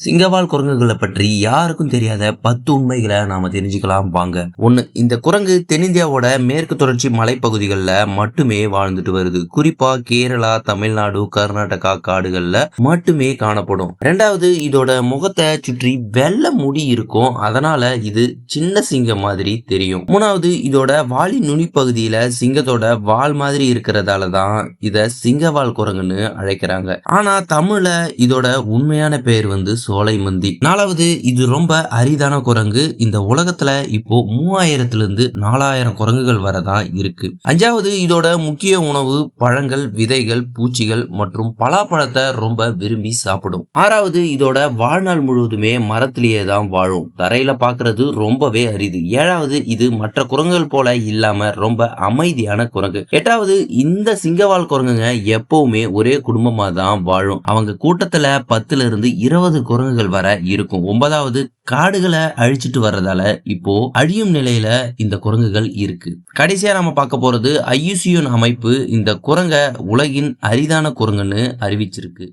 சிங்கவால் குரங்குகளை பற்றி யாருக்கும் தெரியாத 10 உண்மைகளை நாம தெரிஞ்சுக்கலாம் வாங்க. ஒண்ணு, இந்த குரங்கு தென்னிந்தியாவோட மேற்கு தொடர்ச்சி மலைப்பகுதிகளில் மட்டுமே வாழ்ந்துட்டு வருது. குறிப்பா கேரளா, தமிழ்நாடு, கர்நாடகா காடுகள்ல மட்டுமே காணப்படும். ரெண்டாவது, இதோட முகத்தை சுற்றி வெள்ளை முடி இருக்கும், அதனால இது சின்ன சிங்கம் மாதிரி தெரியும். மூணாவது, இதோட வாலின் நுனிப்பகுதியில சிங்கத்தோட வால் மாதிரி இருக்கிறதாலதான் இத சிங்கவால் குரங்குன்னு அழைக்கிறாங்க. ஆனா தமிழ்ல இதோட உண்மையான பெயர் சோலை மந்தி. நாலாவது, இது ரொம்ப அரிதான குரங்கு. இந்த உலகத்துல இப்போ 3000 இருந்து 4000 குரங்குகள் வரதான் இருக்கு. அஞ்சாவது, இதோட முக்கிய உணவு பழங்கள், விதைகள், பூச்சிகள் மற்றும் பலாப்பழத்தை ரொம்ப விரும்பி சாப்பிடும். ஆறாவது, இதோட வாழ்நாள் முழுவதுமே மரத்திலேயே தான் வாழும். தரையில பாக்குறது ரொம்பவே அரிது. ஏழாவது, இது மற்ற குரங்குகள் போல இல்லாம ரொம்ப அமைதியான குரங்கு. எட்டாவது, இந்த சிங்கவால் குரங்குங்க எப்பவுமே ஒரே குடும்பமா தான் வாழும். அவங்க கூட்டத்துல 10 இருந்து 20 குரங்குகள் வர இருக்கும். 9வது, காடுகளை அழிச்சிட்டு வர்றதால இப்போ அழியும் நிலையில இந்த குரங்குகள் இருக்கு. கடைசியா நம்ம பார்க்க போறது IUCN அமைப்பு இந்த குரங்க உலகின் அரிதான குரங்குன்னு அறிவிச்சிருக்கு.